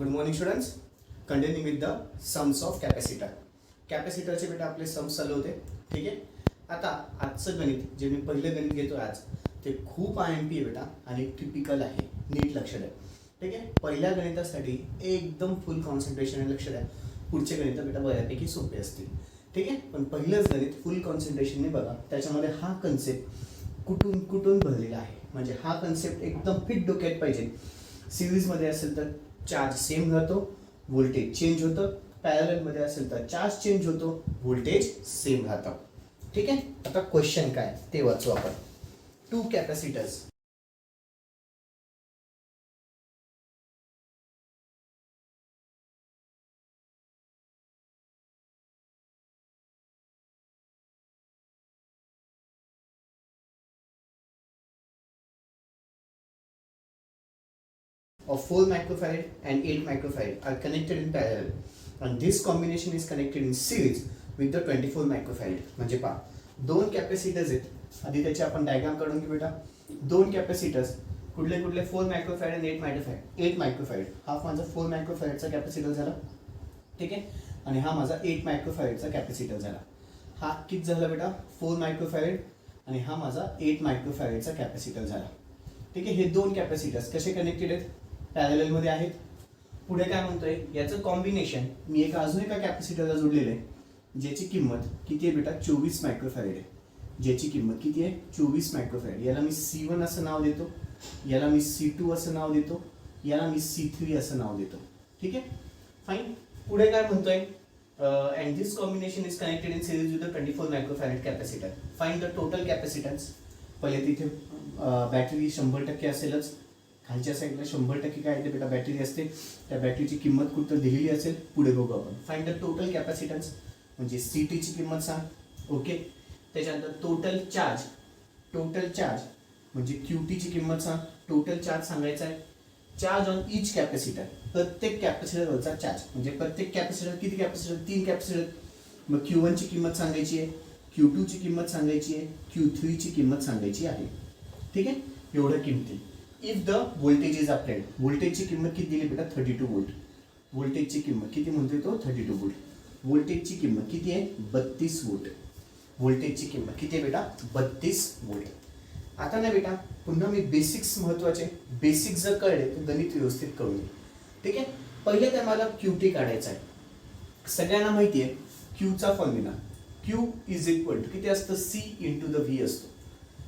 Good morning students. Continue with the sums of capacitor. कॅपॅसिटरचे बेटा आपले सम्स चालू होते. ठीक आहे. आता आजचं गणित जे मी पहिलं गणित घेतो आज ते खूप IMP आहे बेटा आणि टिपिकल आहे. नीट लक्ष द्या. ठीक आहे. पहिल्या गणितासाठी एकदम फुल कॉन्सन्ट्रेशन लक्ष द्या. पुढचे गणित बेटा बऱ्यापैकी सोपे असतील. ठीक आहे. पण पहिलंच गणित फुल कॉन्सन्ट्रेशनने बघा. त्याच्यामध्ये हा कन्सेप्ट कुठून कुठून भरलेला आहे. म्हणजे हा कन्सेप्ट एकदम फिट डोक्यात पाहिजे. सिरीजमध्ये असेल तर चार्ज सेम राहतो, व्होल्टेज चेंज होतं. पॅरललमध्ये असेल तर चार्ज चेंज होतो, व्होल्टेज सेम राहतं. ठीक आहे. आता क्वेश्चन काय ते वाचू आपण. Two capacitors of 4 microfarad and 8 microfarad are connected in parallel and this combination is connected in series with the 24 microfarad. म्हणजे पहा दोन कॅपॅसिटर्स आहेत. आधी त्याची आपण डायग्राम काढून घेऊ बेटा. दोन कॅपॅसिटर्स कुठले कुठले 4 मायक्रोफॅरेड आणि 8 मायक्रोफॅरेड. 8 मायक्रोफॅरेड हा माझा 4 मायक्रोफॅरेडचा कॅपॅसिटर झाला. ठीक आहे. आणि हा माझा 8 मायक्रोफॅरेडचा कॅपॅसिटर झाला. हा किती झाला बेटा 4 मायक्रोफॅरेड आणि हा माझा 8 मायक्रोफॅरेडचा कॅपॅसिटर झाला. ठीक आहे. हे दोन कॅपॅसिटर्स कसे कनेक्टेड आहेत, पॅरलल मध्ये आहेत. पुढे काय म्हणतोय, याचं कॉम्बिनेशन मी अजून एका कॅपॅसिटरला जोडलेलं आहे ज्याची किंमत किती आहे बेटा 24 मायक्रोफॅरेड आहे. ज्याची किंमत किती आहे 24 मायक्रोफॅरेड. याला मी C1 असं नाव देतो, याला मी C2 असं नाव देतो, याला मी C3 असं नाव देतो. ठीक आहे. फाईन. पुढे काय म्हणतोय, and this combination is connected in series with the 24 microfarad capacitor. Find the total capacitance. पहिले तिथे बॅटरी 100% असेलच. खालच्या साईडला 100% काय आहे बेटा बॅटरी असते. त्या बॅटरीची किंमत कुठं दिलेली असेल पुढे बघू आपण. फाइंड द टोटल कॅपॅसिटन्स म्हणजे CT ची किंमत सांग. ओके. त्याच्यानंतर टोटल चार्ज म्हणजे QT ची किंमत सांग. टोटल चार्ज सांगायचा आहे. चार्ज ऑन इच कॅपॅसिटर, प्रत्येक कॅपॅसिटरवरचा चार्ज म्हणजे प्रत्येक कॅपॅसिटर किती कॅपॅसिटर 3 कॅपॅसिटर. मग Q1 ची किंमत सांगायची आहे, Q2 ची किंमत सांगायची आहे, Q3 ची किंमत सांगायची आहे. ठीक आहे. एवढ्या किमती. If the voltage is applied, व्होल्टेजची किंमत किती दिली बेटा 32 वोल्ट. व्होल्टेजची किंमत किती म्हणतोय तो 32 वोल्ट. व्होल्टेजची किंमत किती आहे 32 वोल्ट. व्होल्टेजची किंमत किती आहे बेटा 32 वोल्ट. आता ना बेटा पुन्हा मी बेसिक्स महत्वाचे, बेसिक्स जर कळले तर गणित व्यवस्थित कळून येईल. ठीक आहे. पहिले तर मला QT काढायचा आहे. सगळ्यांना माहिती आहे Qचा formula Q is equal to किती असतं C इंटू द V असतो.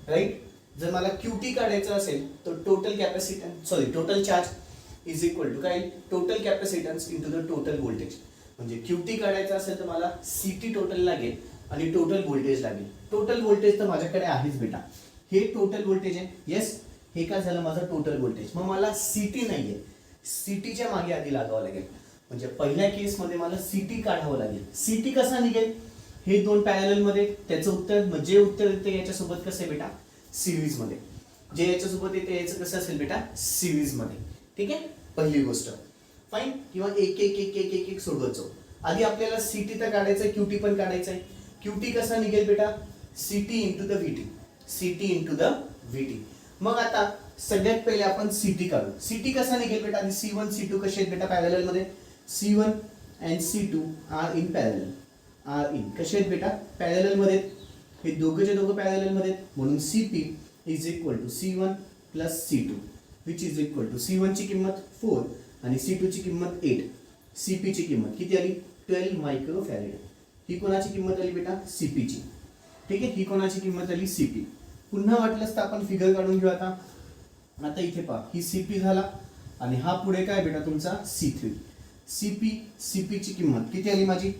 राईट. जर मला QT काढायचं असेल तर total charge is equal to काय total capacitance into the total voltage. म्हणजे QT काढायचं असेल तर मला CT टोटल लागेल आणि टोटल व्होल्टेज लागेल. टोटल व्होल्टेज तर माझ्याकडे आहेच बेटा. हे टोटल व्होल्टेज आहे. येस. हे काय झालं माझं टोटल व्होल्टेज. मग मला CT नाहीये, CTच्या मागे आधी लागावं लागेल. म्हणजे पहिल्या केसमध्ये मला CT काढावं लागेल. CT कसा निघेल, हे दोन पॅरलल मध्ये त्याचं उत्तर जे उत्तर येते याच्यासोबत कसं आहे बेटा सिरीज मध्ये. जे याच्यासोबत येते याचं कसं असेल बेटा सिरीज मध्ये. ठीक आहे. पहिली गोष्ट. फाईन. किंवा एक एक एक एक एक एक सोडवत जाऊ. आधी आपल्याला CT तर काढायचं आहे, QT पण काढायचं आहे. QT कसा निघेल बेटा CT into the VT. CT into the VT. मग आता सगळ्यात पहिले आपण CT काढू. CT कसा निघेल बेटा. आधी C1 C2 कसे आहेत बेटा पॅरलल मध्ये. C1 and C2 R in parallel. Are in कसे आहेत बेटा पॅरलल मध्ये. हे दोघंचे दोघं पॅरलल मध्ये म्हणून CP is equal to C1 plus C2 which is equal to C1 ची किंमत 4 आणि C2 ची किंमत 8. CP ची किंमत किती आली 12 मायक्रोफॅरेड. ही कोणाची किंमत आली बेटा CP ची. ठीक आहे. ही कोणाची किंमत आली CP. पुन्हा वाटलंच तर आपण फिगर काढून घेऊ. आता इथे पहा ही CP झाला आणि हा पुढे काय बेटा तुमचा C3. CP ची किंमत किती आली माझी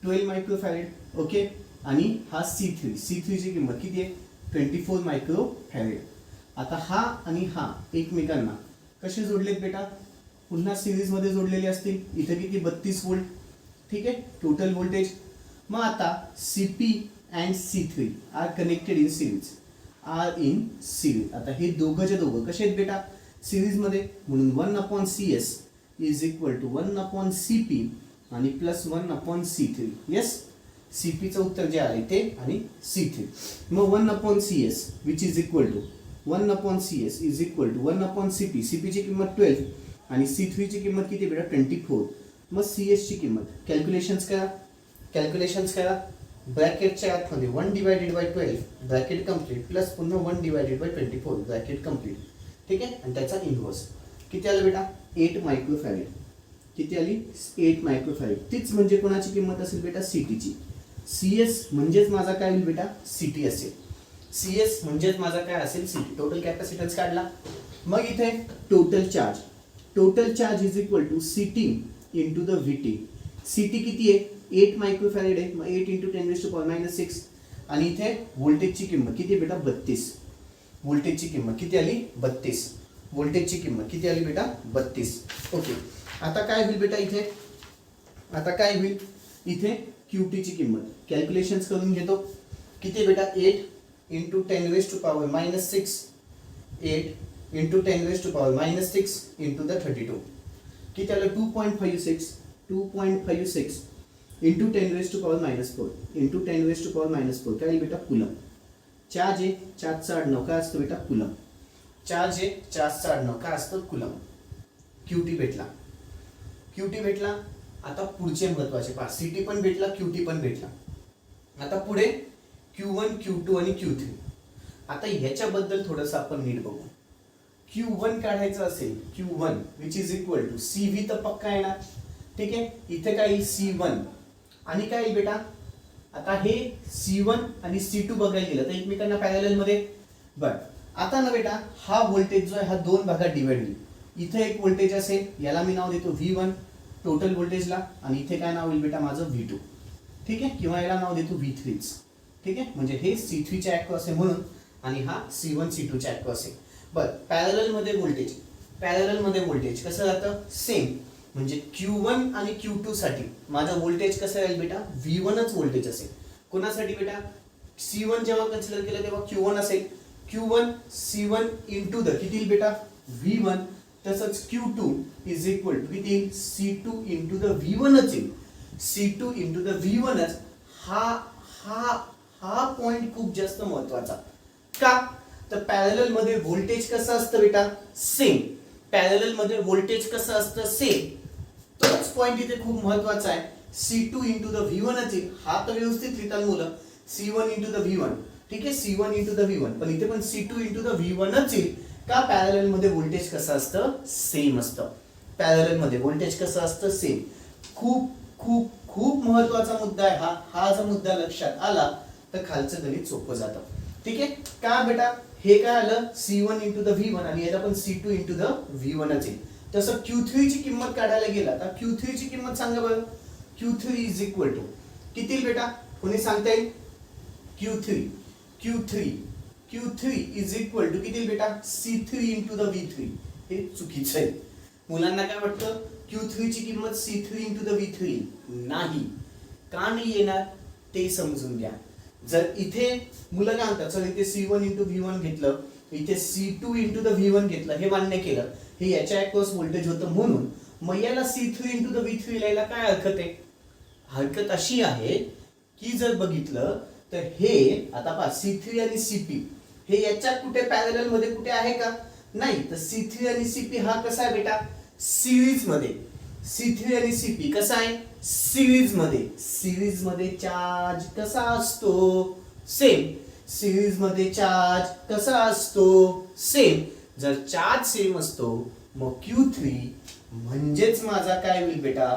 12 मायक्रोफॅरेड. ओके. आणि हा C3 ची किंमत किती आहे 24 मायक्रोफॅरेड. आता हा आणि हा एकमेकांना कसे जोडलेत बेटा पुन्हा सिरीज मध्ये जोडलेले असतील. इथे किती 32 वोल्ट. ठीक आहे. Total voltage. मग आता CP and C3 are connected in series. आता हे दोघंचे दोघं कसे आहेत बेटा सिरीज मध्ये म्हणून 1/CS is equal to 1/CP आणि प्लस 1/C3. येस. CPचं उत्तर जे आहे ते आणि C3. मग 1/CS which is equal to 1/CS is equal to 1/CP. CP ची किंमत 12 आणि C3 ची किंमत किती बेटा 24. मग CS ची किंमत कॅल्क्युलेशन्स करा ब्रॅकेटच्या आतमध्ये 1/12 ब्रॅकेट कम्प्लीट प्लस पुन्हा 1/24 ब्रॅकेट कम्प्लीट. ठीक आहे. आणि त्याचा इनव्हर्स किती आलं बेटा 8 मायक्रोफॅरेड. किती आली 8 मायक्रोफॅरेड. तीच म्हणजे कोणाची किंमत असेल बेटा CT ची. CS म्हणजेच माझा काय होईल बेटा CT असेल. CS म्हणजेच माझा काय असेल CT. टोटल कॅपॅसिटन्स काढला. मग इथे total charge is equal to CT into the VT. CT किती आहे 8 मायक्रोफॅरेड आहे. मग 8 इंटू 10⁻⁻6. आणि इथे व्होल्टेजची किंमत किती बेटा 32. व्होल्टेजची किंमत किती आली 32. व्होल्टेजची किंमत किती आली बेटा 32. ओके. आता काय होईल बेटा इथे QT ची किंमत कॅल्क्युलेशन्स करून घेतो. किती बेटा 8 इंटू 10⁻⁻6 8 इंटू 10⁻⁻6 इंटू द 32. किती आलं 2.56 इंटू 10⁻⁻4 इंटू 10⁻⁻4 काय बेटा कुलम. चार्ज आहे चार्जचा आडनाव काय असतं बेटा कुलम. चार्ज आहे चार्जचा आडनाव काय असतं कुलम. QT भेटला. आता पुढचे महत्वाचे पहा CT पण भेटला QT पण भेटला. आता पुढे Q1 Q2 आणि Q3. आता ह्याच्याबद्दल थोडंसं आपण नीट बघू. Q1 काढायचं असेल Q1 which is equal to CV तर पक्का येणार. ठीक आहे. इथे काय येईल C1 आणि काय येईल बेटा आता हे C1 आणि C2 बघायला गेलं तर एकमेकांना पॅरलल मध्ये. बरं आता ना बेटा हा व्होल्टेज जो आहे हा दोन भागात डिवाइड होईल. इथे एक व्होल्टेज असेल याला मी नाव देतो V1 टोटल व्होल्टेजला आणि इथे काय नाव होईल बेटा माझं V2. ठीक आहे. किंवा याला नाव देतो V3. ठीक आहे. म्हणजे हे C3 च्या अक्रॉस आहे म्हणून आणि हा C1 C2 च्या अक्रॉस आहे. बरं पॅरलल मध्ये व्होल्टेज कसं जातं सेम. म्हणजे Q1 आणि Q2 साठी माझं व्होल्टेज कसं राहील बेटा V1च व्होल्टेज असेल. कोणासाठी बेटा C1 जेव्हा कन्सिडर केलं तेव्हा Q1 असेल. Q1 C1 इंटू द किती येईल बेटा V1. तसंच Q2 इज इक्वल टू किती येईल C2 इंटू द V1च येईल. C2 into the V1च. हा पॉइंट खूप जास्त महत्वाचा. का तर पॅरलल मध्ये व्होल्टेज कसं असतं बेटा सेम. पॅरलल मध्ये व्होल्टेज कसं असतं सेम. तोच पॉइंट इथे खूप महत्वाचा आहे. C2 इंटू द V1च येईल. हा तर व्यवस्थित लिहितात मुलं C1 इंटू द V1. ठीक आहे. C1 इंटू द V1 पण इथे पण C2 इंटू द V1च येईल. का पॅरलल मध्ये व्होल्टेज कसं असतं सेम असतं. पॅरलल मध्ये व्होल्टेज कसं असतं सेम. खूप खूप खूप महत्वाचा मुद्दा आहे हा जर मुद्दा लक्षात आला तर खालचं गणित सोपं जातं. ठीक आहे. का बेटा हे काय आलं C1 इंटू द V1 आणि याला पण C2 इंटू द V1च येईल. तसं Q3 ची किंमत काढायला गेला तर Q3 ची किंमत सांगा बरं. Q3 इज इक्वल टू किती येईल बेटा कोणी सांगता येईल. Q3 इज इक्वल टू किती येईल बेटा C3 इंटू द V3. हे चुकीचं आहे. मुलांना काय वाटतं Q3 ची किंमत C3 इंटू द V3 नाही. का नाही येणार ते समजून घ्या. जर इथे मुलं काय म्हणतात सर इथे C1 इंटू V1 घेतलं इथे C2 इंटू द V1 घेतलं हे मान्य केलं हे याच्या अक्रॉस व्होल्टेज होतं म्हणून मग याला C3 इंटू द V3 लिहायला काय हरकत आहे. हरकत अशी आहे की जर बघितलं तर हे आता पहा C3 आणि CP हे याच्या कुठे पॅरलल मध्ये कुठे आहे का नाही. तर C3 आणि CP हा कसा आहे बेटा सिरीज मध्ये. C3 आणि CP कसा आहे सिरीज मध्ये चार्ज कसा असतो सेम. सिरीज मध्ये चार्ज कसा असतो सेम. जर चार्ज सेम असतो मग Q3 म्हणजेच माझा काय होईल बेटा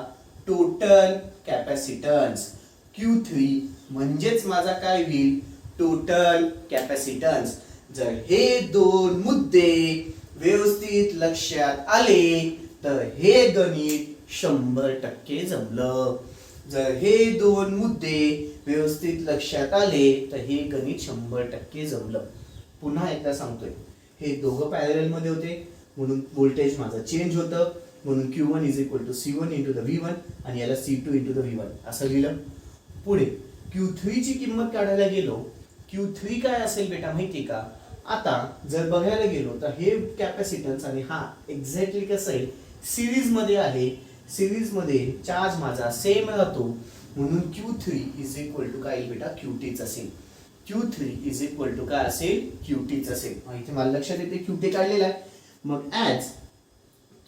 टोटल कॅपॅसिटन्स. Q3 म्हणजेच माझा काय होईल टोटल कॅपॅसिटन्स. जर हे दोन मुद्दे व्यवस्थित लक्षात आले तर हे गणित 100% जमलं. जर हे दोन मुद्दे व्यवस्थित लक्षात आले तर हे गणित 100% जमलं. पुन्हा एकदा सांगतोय हे दोघं पॅरलल मध्ये होते म्हणून व्होल्टेज माझं चेंज होतं म्हणून Q1 is equal to C1 into the V1 आणि याला C2 इंटू द V1 असं लिहिलं. पुढे Q3 ची किंमत काढायला गेलो. Q3 काय असेल बेटा माहितीये का. आता जर बघायला गेलो तर हे कॅपॅसिटन्स आणि हा एक्झॅक्टली कसं आहे सिरीज मध्ये आहे. सिरीज मध्ये चार्ज माझा सेम राहतो म्हणून Q3 इज इक्वल टू काय बेटा QTच असेल. Q3 इज इक्वल टू काय असेल QTच असेल. इथे मला लक्षात येते QT काढलेला आहे. मग as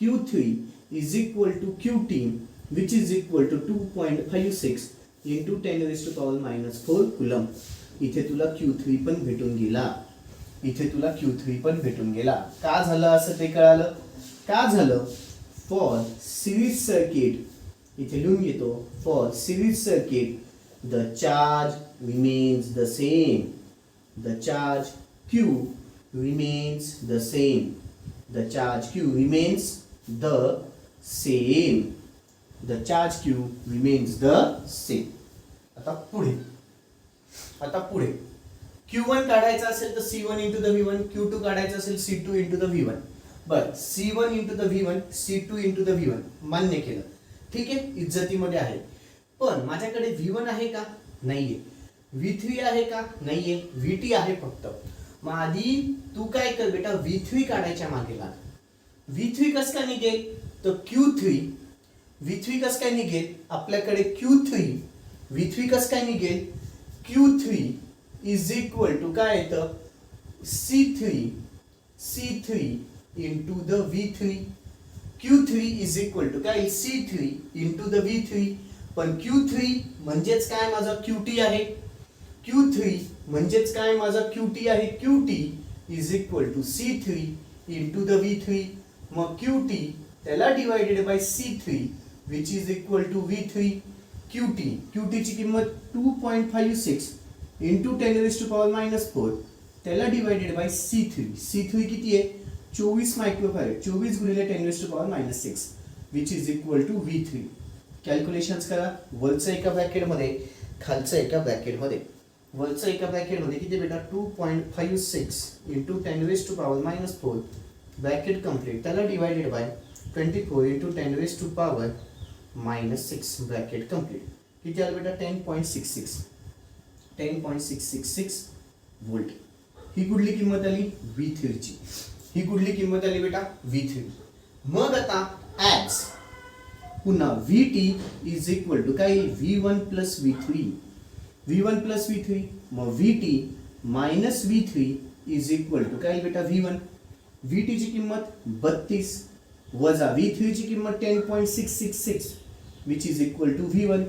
Q3 is equal to Qt, which is equal to 2.56 into 10 raised to power minus 4 coulomb. इथे तुला Q3 पण भेटून गेला. इथे तुला Q3 पण भेटून गेला. का झालं असं ते कळालं? का झालं? फॉर सिरीज सर्किट इथे लिहून घेतो. For series circuit the charge remains the same. The charge Q remains the same. The charge Q remains the same. The charge Q remains the same. आता पुढे Q1 काढायचा असेल तर C1 into the V1, Q2 काढायचा असेल C2 into the V1. बर, C1 into the V1, C2 into the V1 मान्य केलं. ठीक आहे, इज्जतीमध्ये आहे. पण माझ्याकडे V1 आहे का? नाहीये. V3 आहे का? नाहीये. VT आहे फक्त. मग आधी तू काय कर बेटा, V3 काढायच्या मागे लाग. V3 कसं काय निघेल? तर V3 कसं काय निघेल? आपल्याकडे V3 कसं काय निघेल? Q3 इज इक्वल टू काय येतं? C3 into the V3. Q3 is equal to काय? C3 into the V3. पण Q3 म्हणजेच काय? माझा QT आहे. Q3 म्हणजेच काय? माझा QT आहे. QT is equal to C3 into the V3. मग QT त्याला divided by C3 which is equal to V3. QT ची किंमत 2.56 into 10 raised to power minus 4 त्याला डिवायडेड बाय C3 किती आहे? 24 मायक्रोफॅरेड. 24 गुणिले 10 raised to power minus 6 which is equal to V3. Calculations करा. वरचं एका ब्रॅकेटमध्ये, खालचं एका ब्रॅकेटमध्ये. वरचं एका ब्रॅकेटमध्ये किती बेटा? 2.56 into 10 raised to power minus 4 bracket complete त्याला divided by 24 into 10 raised to power minus 6 bracket complete. किती आलं बेटा? 10.666 वोल्ट. ही कुठली किंमत आली? V3 ची. ही कुठली किंमत आली बेटा? V3. मग आता ॲज पुन्हा VT इज इक्वल टू काय? V1 plus V3. मग VT minus V3 is equal to काय बेटा? V1. VT ची किंमत 32 वजा V3 ची किंमत 10.666 which is equal to V1.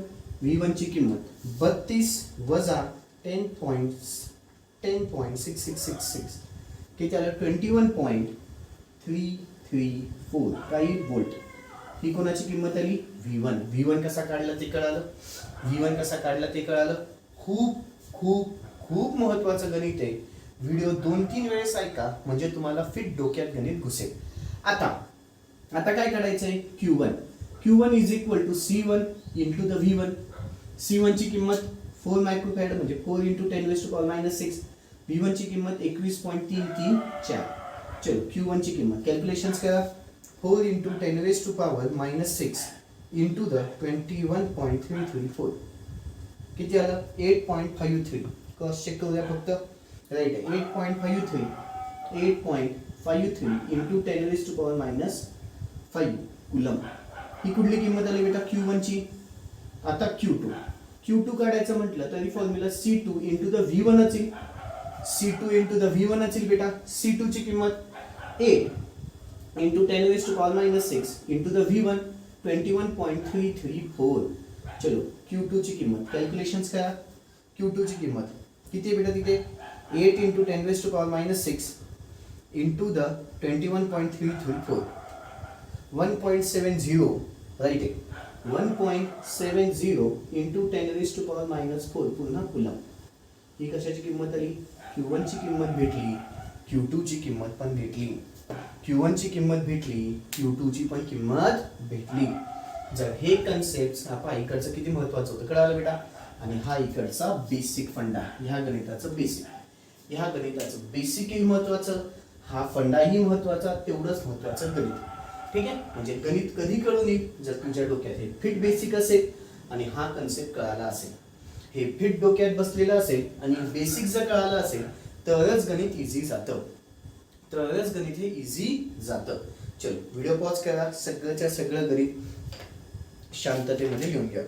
V1 ची किंमत 32 वजा 10.6666 किती आलं? 21.334 काही वोल्ट. ही कोणाची किंमत आली? V1 कसा काढला ते कळालं. खूप महत्वाचं गणित आहे. व्हिडिओ 2-3 वेळेस ऐका म्हणजे तुम्हाला फिट डोक्यात गणित घुसेल. आता काय काढायचंय? Q1 is equal to C1 into the V1. C1 ची किंमत 4 मायक्रोफॅरेड म्हणजे 4 into 10 raised to power minus 6. V1 ची किंमत 21.334. चलो Q1 ची किंमत कॅल्क्युलेशन्स करा. 4 into 10 raised to power minus 6 into the 21.334 किती आलं? 8.53. क्रॉस चेक करूया फक्त. राईट आहे. 8.53 into 10 raised to power minus 5 coulomb. ही कुठली किंमत आली बेटा? Q1 ची. आता Q2 काढायचं म्हटलं तरी formula C2 into the V1 असेल. बेटा. C2 ची किंमत 8 into 10 raised to power minus 6 into the V1 21.334. चलो Q2 ची किंमत कॅल्क्युलेशन्स करा. Q2 ची किंमत किती आहे बेटा? तिथे 8 into 10 raised to power minus 6 into the 21.334. 1.70 right आहे. 1.70 into 10 raised to power minus 4 पुन्हा कुलम. ही कशाची किंमत आली? Q1 ची किंमत भेटली, Q2 ची किंमत पण भेटली. Q1 ची किंमत भेटली, Q2 ची पण किंमत भेटली. जर हे कन्सेप्ट आपण इकडचं किती महत्वाचं होतं कळालं बेटा. आणि हा इकडचा बेसिक फंडा. ह्या गणिताचं बेसिकही महत्वाचं, हा फंडाही महत्वाचा, तेवढंच महत्वाचं गणित. ठीक आहे. म्हणजे गणित कधी कळून येईल? जर तुझ्या डोक्यात हे फिट बेसिक असेल आणि हा कन्सेप्ट कळाला असेल. हे फिट डोक्यात बसलेलं असेल आणि बेसिक जर कळालं असेल तरच गणित इझी जातं. चलो व्हिडिओ पॉज करा. सगळंच्या सगळं गणित शांततेमध्ये लिहून घ्या.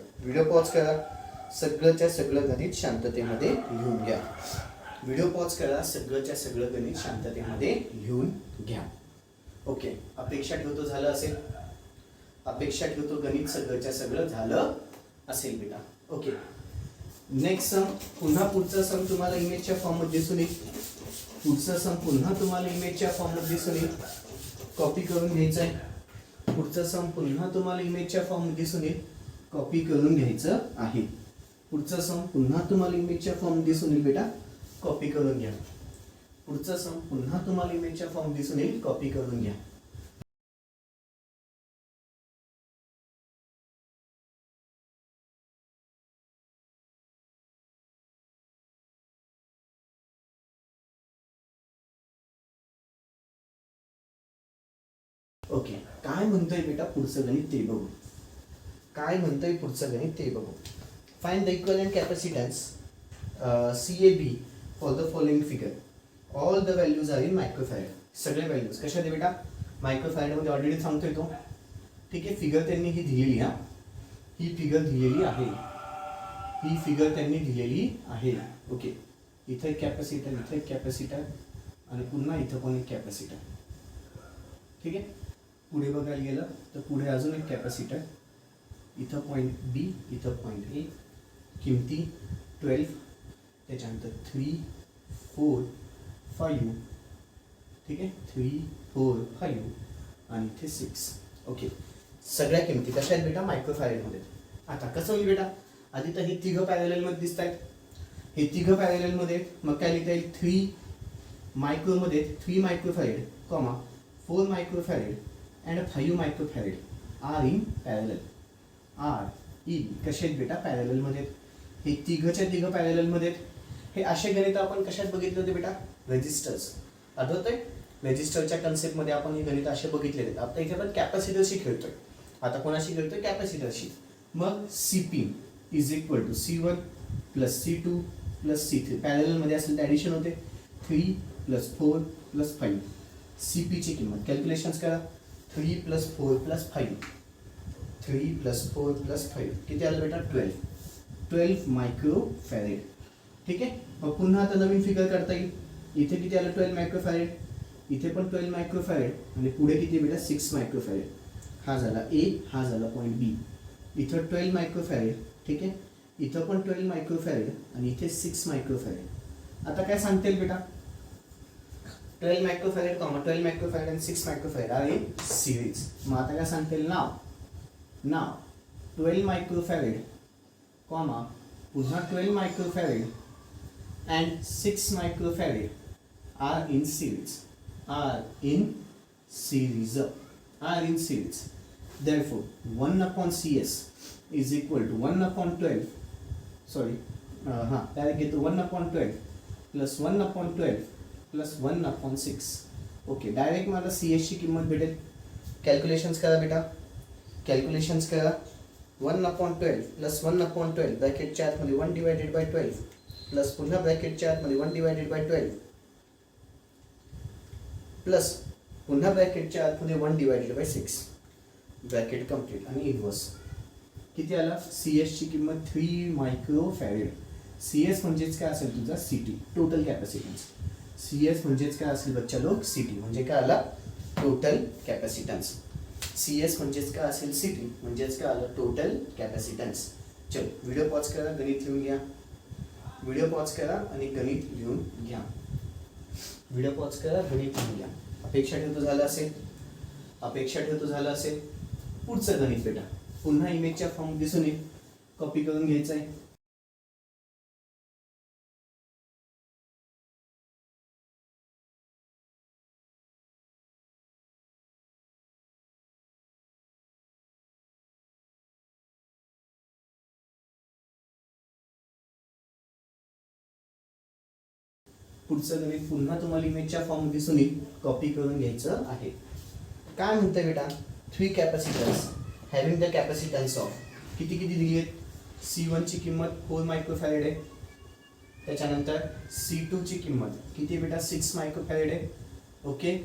सगळं गणित शांततेमध्ये लिहून घ्या. ओके, अपेक्षा ठेवतो झालं असेल, अपेक्षा ठेवतो गणित सगळंच्या सगळं झालं असेल बेटा. ओके, नेक्स्ट सम, पुन्हा पुढचा सम तुम्हाला इमेजच्या फॉर्म मध्ये दिसून येईल. पुढचा सम पुन्हा तुम्हाला इमेजच्या फॉर्म मध्ये दिसून येईल, कॉपी करून घ्यायचं आहे. पुढचा सम पुन्हा तुम्हाला इमेजच्या फॉर्म मध्ये दिसून येईल, कॉपी करून घ्यायचं आहे. पुढचा सम पुन्हा तुम्हाला इमेजच्या फॉर्म दिसून येईल बेटा, कॉपी करून घ्या. पुढचा सम पुन्हा तुम्हाला इमेजच्या फॉर्म दिसून येईल, कॉपी करून घ्या. ओके, काय म्हणतोय बेटा पुढचं गणित ते बघू. काय म्हणतोय पुढचं गणित ते बघू. Find the equivalent capacitance CAB for the following figure. All the values are in microfarad. सगळे व्हॅल्यूज कशा दे बेटा, मायक्रोफॅरेड मध्ये ऑलरेडी सांगतोय तो. ठीक आहे, फिगर त्यांनी ही दिलेली, हा ही फिगर दिलेली आहे, ही फिगर त्यांनी दिलेली आहे. ओके, इथे एक कॅपॅसिटर, इथे एक कॅपॅसिटर आणि पुन्हा इथं पण एक कॅपॅसिटर. ठीक आहे, पुढे बघायला गेलं तर पुढे अजून एक कॅपॅसिटर, इथं पॉईंट B, इथं पॉईंट A, किमती 12, त्याच्यानंतर 3, 4, 5. ठीक आहे, 3, 4, 5 आणि इथे 6. ओके, सगळ्या किमती कशा आहेत बेटा, मायक्रोफॅरेडमध्ये. आता कसं होईल बेटा, आधी तर हे तिघं पॅरललमध्ये दिसत आहेत, हे तिघं पॅरललमध्ये, मग काय लिहिता येईल, 3 मायक्रोमध्ये 3 microfarad, 4 microfarad and 5 microfarad are in parallel. Are in कसे आहेत बेटा, पॅरललमध्ये. हे तिघच्या तिघं पॅरललमध्ये. हे असे गणित आपण कशात बघितले होते बेटा, रेजिस्टर्स. आठवतंय, रेजिस्टरच्या कन्सेप्टमध्ये आपण हे गणित असे बघितले आहेत. आता इथे आपण कॅपॅसिटरशी खेळतोय. आता कोणाशी खेळतोय, कॅपॅसिटरशी. मग CP is equal to C1 plus C2 plus C3. पॅरललमध्ये असेल तर ॲडिशन होते, 3 प्लस 4 प्लस 5. CP ची किंमत कॅल्क्युलेशन्स करा, 3 प्लस 4 प्लस 5, 3 प्लस 4 प्लस 5 किती आलं बेटा, 12 मायक्रोफॅरेड. ठीक आहे, मग पुन्हा आता नवीन फिगर करता येईल. इथे किती आलं, 12 मायक्रोफॅरेड, इथे पण 12 मायक्रोफॅरेड आणि पुढे किती बेटा, 6 मायक्रोफॅरेड. हा झाला A, हा झाला पॉईंट B. इथं 12 मायक्रोफॅरेड. ठीक आहे, इथं पण 12 मायक्रोफॅरेड आणि इथे 6 मायक्रोफॅरेड. आता काय सांगता येईल बेटा, 12 मायक्रोफॅरेड, 12 मायक्रोफॅरेड आणि 6 मायक्रोफॅरेड आर इन सिरीज. मग आता काय सांगता येईल, नाव 12 मायक्रोफॅरेड, पुन्हा 12 microfarad and 6 microfarad are in series. R in series. R in series. Therefore 1 upon CS is equal to 1 upon 12. Sorry, direct घेतो 1 upon 12 plus 1 upon 12 plus 1 upon 6. Okay, direct मला CS ची किंमत भेटेल. कॅल्क्युलेशन्स करा बेटा, calculations करा. 1 upon 12 plus 1 upon 12 ब्रॅकेटच्या आतमध्ये 1 divided by 12 plus पुन्हा ब्रॅकेटच्या आतमध्ये 1 डिवायडेड बाय 12 प्लस पुन्हा ब्रॅकेटच्या आतमध्ये 1 डिवायडेड बाय 6. ब्रॅकेट कम्प्लीट आणि इनवर्स. किती आला, CS ची किंमत 3 मायक्रोफॅरेड. CS म्हणजेच काय असेल तुझा, CT, टोटल कॅपॅसिटन्स. CS म्हणजेच काय असेल बच्चा लोक, CT म्हणजे काय आला, टोटल कॅपॅसिटन्स. CS म्हणजेच काय असेल, CT म्हणजेच काय आलं, टोटल कॅपॅसिटन्स. चल, व्हिडिओ पॉज करा, गणित लिहून घ्या. व्हिडिओ पॉज करा आणि गणित लिहून घ्या. व्हिडिओ पॉज करा, गणित लिहून घ्या. अपेक्षा ठेवतो झालं असेल, अपेक्षा ठेवतो झालं असेल. पुढचं गणित बेटा पुन्हा इमेजच्या फॉर्म दिसून येईल, कॉपी करून घ्यायचं आहे. पुढचं गणित पुन्हा तुम्हाला इमेजच्या फॉर्म दिसून येईल, कॉपी करून घ्यायचं आहे. काय म्हणतंय बेटा, 3 capacitance having the capacitance of किती किती दिली आहेत. C1 ची किंमत 4 मायक्रोफॅरेड आहे. त्याच्यानंतर C2 ची किंमत किती बेटा, 6 मायक्रोफॅरेड आहे. ओके,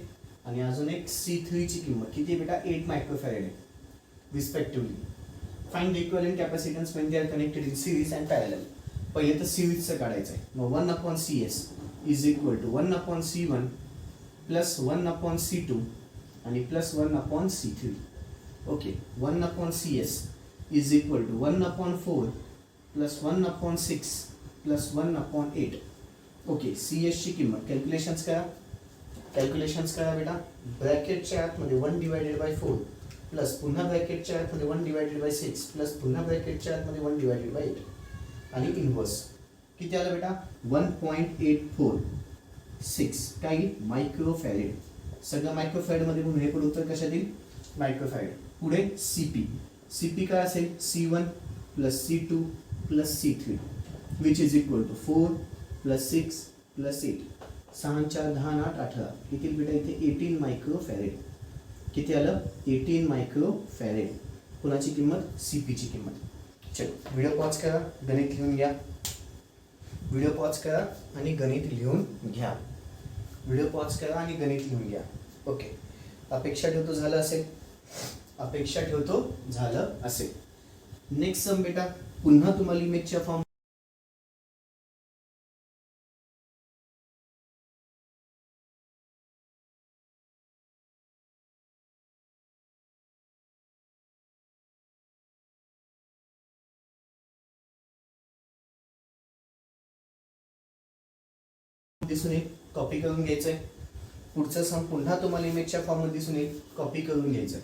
आणि अजून एक C3 ची किंमत किती बेटा, 8 मायक्रोफॅरेड आहे respectively. Find the equivalent capacitance when they are connected in series and parallel. पहिले तर सिरीजचं काढायचं आहे. मग 1 upon CS is equal to 1 upon C1 plus 1 upon C2 आणि plus 1/C3. Okay, 1/CS is equal to 1/4 plus 1/6 plus 1/8. Okay, CS ची किंमत calculations करा बेटा. ब्रॅकेटच्या आतमध्ये 1/4 प्लस पुन्हा ब्रॅकेटच्या आतमध्ये 1/6 प्लस पुन्हा ब्रॅकेटच्या आतमध्ये 1/8 आणि इनव्हर्स किती आलं बेटा 1.846 काही मायक्रोफॅरेड. सगळं मायक्रोफॅरेडमध्ये म्हणून हे पण उत्तर कशात येईल मायक्रोफॅरेड. पुढे CP काय असेल C1 plus C2 plus C3 which is equal to 4 plus 6 plus 8. 6 4 10 8 18 किती बेटा इथे 18 मायक्रोफॅरेड. किती आलं 18 मायक्रोफॅरेड. कुणाची किंमत CP ची किंमत. चलो व्हिडिओ पॉज करा, गणित लिहून घ्या. व्हिडिओ पॉज करा आणि गणित लिहून घ्या. व्हिडिओ पॉज करा आणि गणित लिहून घ्या. ओके, अपेक्षा ठेवतो झालं असेल. नेक्स्ट सम बेटा पुन्हा तुम्हाला इमेजच्या फॉर्म दिसून येईल, कॉपी करून घ्यायचंय. पुढचं सम पुन्हा तुम्हाला इमेजच्या फॉर्म मध्ये दिसून येईल, कॉपी करून घ्यायचंय.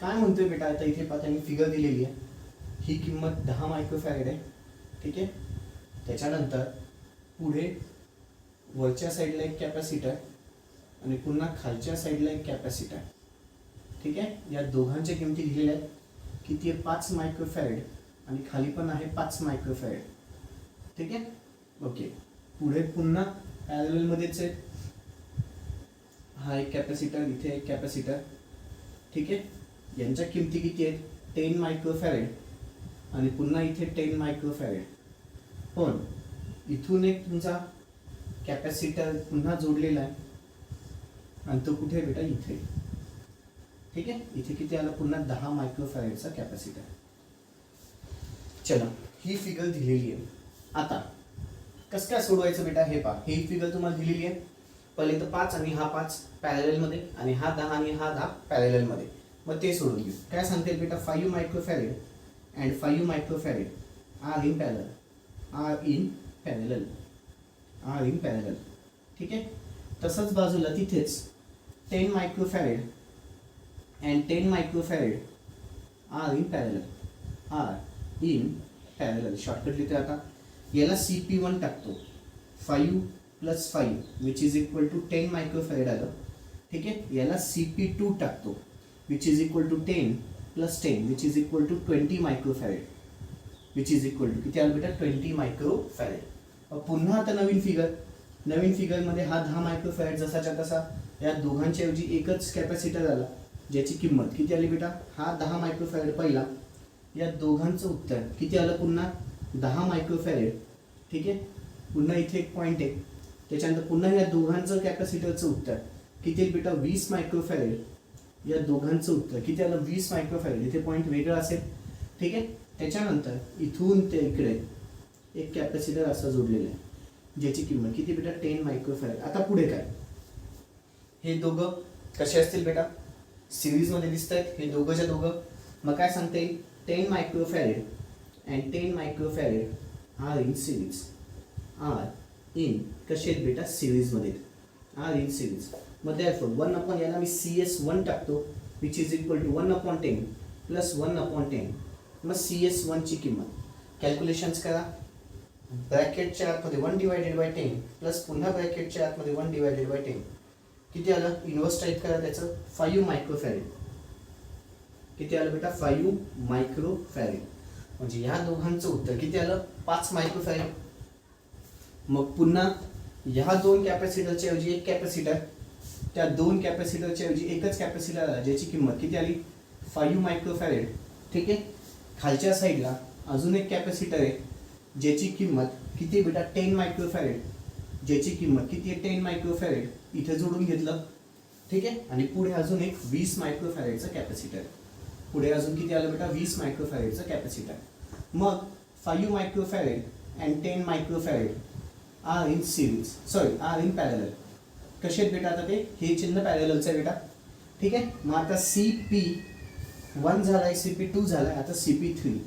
काय म्हणतोय बेटा आता इथे पाहता मी फिगर दिलेली आहे. ही किंमत 10 मायक्रोफॅरेड आहे. ठीक आहे, त्याच्यानंतर पुढे वरच्या साईडला एक कॅपॅसिटर आणि पुन्हा खालच्या साईडला एक कॅपॅसिटर. ठीक आहे, या दोघांच्या किमती दिलेल्या आहेत. किती आहे 5 मायक्रोफॅरेड आणि खाली पण आहे 5 मायक्रोफॅरेड. ठीक आहे, ओके. पुढे पुन्हा पॅरलल मध्येच आहे. हा एक कॅपॅसिटर, इथे एक कॅपॅसिटर. ठीक आहे, यांच्या किमती किती आहेत 10 मायक्रोफॅरेड आणि पुन्हा इथे 10 मायक्रोफॅरेड. पण इथून एक तुमचा कॅपॅसिटर पुन्हा जोडलेला आहे आणि तो कुठे बेटा इथे. ठीक आहे, इथे किती आला पुन्हा 10 मायक्रोफॅरेडचा कॅपॅसिटर. चला, ही फिगर दिलेली आहे. आता कसं काय सोडवायचं बेटा हे पहा. ही फिगर तुम्हाला दिलेली आहे. पहिले तर 5 आणि हा 5 पॅरलल मध्ये आणि हा 10 आणि हा 10 पॅरलल मध्ये. मग ते सोडून घेऊ. काय सांगते बेटा 5 microfarad and 5 microfarad are in parallel. ठीक आहे, तसंच बाजूला तिथेच 10 microfarad and 10 microfarad are in parallel. Shortcut लिहितो आता. याला CP1 टाकतो. 5 plus 5 which is equal to 10 microfarad आलं. ठीक आहे, याला CP2 टाकतो which is equal to 10 plus 10 which is equal to 20 microfarad which is equal to किती आलं बेटा 20 मायक्रोफॅरेड. पुन्हा आता नवीन फिगरमध्ये हा 10 मायक्रोफॅरेड जसाच्या तसा. या दोघांच्या ऐवजी एकच कॅपॅसिटर आला ज्याची किंमत किती आली बेटा हा 10 मायक्रोफॅरेड पहिला. या दोघांचं उत्तर किती आलं पुन्हा 10 मायक्रोफॅरेड. ठीक आहे, पुन्हा इथे एक पॉईंट आहे. त्याच्यानंतर पुन्हा या दोघांचं कॅपॅसिटरचं उत्तर किती आहे बेटा 20 मायक्रोफॅरेड. या दोघांचं उत्तर किती आलं 20 मायक्रोफॅरेड. इथे पॉईंट वेगळा असेल. ठीक आहे, त्याच्यानंतर इथून ते इकडे एक कॅपॅसिटर असं जोडलेलं आहे ज्याची किंमत किती बेटा 10 मायक्रोफॅरेड. आता पुढे काय, हे दोघं कसे असतील बेटा सिरीजमध्ये दिसत आहेत हे दोघंच्या दोघं. मग काय सांगता येईल 10 microfarad and 10 microfarad are in series. कसे आहेत बेटा सिरीजमध्ये आर इन सिरीज. मग therefore 1 याला मी CS1 टाकतो which is equal to 1/10 plus 1/10. मग CS1 ची किंमत कॅल्क्युलेशन्स करा. ब्रॅकेटच्या आतमध्ये 1/10 प्लस पुन्हा ब्रॅकेटच्या आतमध्ये 1/10 किती आलं इन्व्हर्स टाईप करा त्याचं 5 मायक्रोफॅरेड. किती आलं बेटा 5 मायक्रोफॅरेड. म्हणजे या दोघांचं उत्तर किती आलं 5 मायक्रोफॅरेड. मग पुन्हा ह्या दोन कॅपॅसिटरच्या ऐवजी एक कॅपॅसिटर, त्या दोन कॅपॅसिटरच्या ऐवजी एकच कॅपॅसिटर आला ज्याची किंमत किती आली 5 मायक्रोफॅरेड. ठीक आहे, खालच्या साईडला अजून एक कॅपॅसिटर आहे ज्याची किंमत किती बेटा 10 मायक्रोफॅरेड. ज्याची किंमत किती आहे 10 मायक्रोफॅरेड. इथे जोडून घेतलं. ठीक आहे, आणि पुढे अजून एक 20 मायक्रोफॅरेडचं कॅपॅसिटर. पुढे अजून किती आलं बेटा 20 मायक्रोफॅरेडचं कॅपॅसिटर. मग 5 microfarad and 10 microfarad are in parallel. कसे आहेत बेटा आता ते हे चिन्ह पॅरललचं आहे बेटा. ठीक आहे. मग आता CP1 झालाय, CP2 झालाय, आता CP3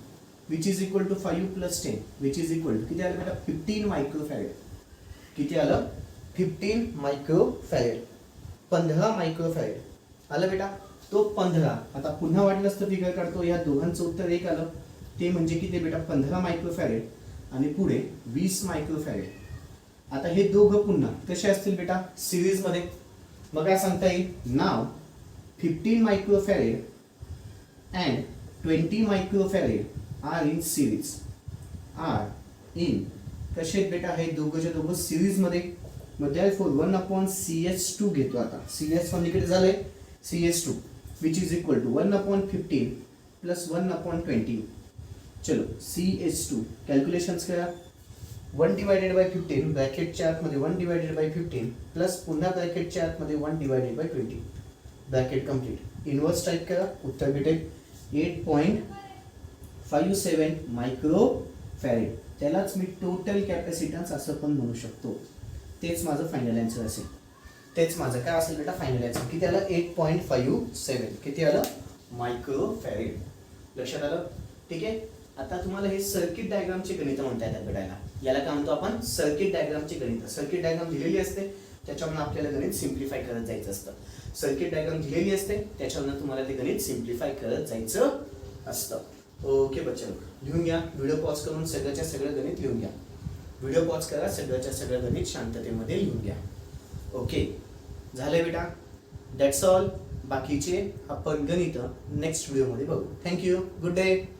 which is equal to 5 plus 10 which is equal to किती आलं बेटा 15 मायक्रोफॅरेड. किती आलं 15 मायक्रोफॅरेड, 15 मायक्रोफॅरेड आलं बेटा. तो 15 आता पुन्हा वाटलंच तर फिगर काढतो. या दोघांचं उत्तर एक आलं, ते म्हणजे किती बेटा 15 मायक्रोफॅरेड आणि पुढे 20 मायक्रोफॅरेड. आता हे दोघं पुन्हा कसे असतील बेटा सिरीजमध्ये. मग काय सांगता येईल, नाव 15 microfarad and 20 microfarad are in series. Are in कसे आहेत बेटा, हे दोघंच्या दोघं सिरीजमध्ये. मग therefore 1/CS2 घेतो. आता CS1 इकडे झालंय CS2 which is equal to 1/15 plus 1/20. चलो CS2 कॅल्क्युलेशन्स करा. 1/15 ब्रॅकेटच्या आतमध्ये 1/15 प्लस पुन्हा ब्रॅकेटच्या आतमध्ये 1/20 ब्रॅकेट कम्प्लीट. इनवर्स टाईप करा, उत्तर भेटेल 8.57 मायक्रोफॅरेड. त्यालाच मी टोटल कॅपॅसिटन्स असं पण म्हणू शकतो. तेच माझं फायनल आन्सर असेल. तेच माझं काय असेल बेटा फायनल आन्सर. किती आलं 8.57. किती आलं मायक्रोफॅरेड. लक्षात आलं. ठीक आहे. आता तुम्हाला हे सर्किट डायग्रामचे गणित म्हणता येतात घडायला. याला काय म्हणतो आपण सर्किट डायग्रामचे गणित. सर्किट डायग्राम दिलेली असते, त्याच्यावरून आपल्याला गणित सिम्प्लिफाय करत जायचं असतं. सर्किट डायग्राम दिलेली असते, त्याच्यावरून तुम्हाला ते गणित सिम्प्लिफाय करत जायचं असतं. ओके बच्चो, लिहून घ्या. व्हिडिओ पॉज करून सगळ्याच्या सगळं गणित लिहून घ्या. व्हिडिओ पॉज करा, सगळ्याच्या सगळं गणित शांततेमध्ये लिहून घ्या. ओके झालंय बेटा. That's all. बाकीचे आपण गणित नेक्स्ट व्हिडिओमध्ये बघू. थँक्यू. Good day.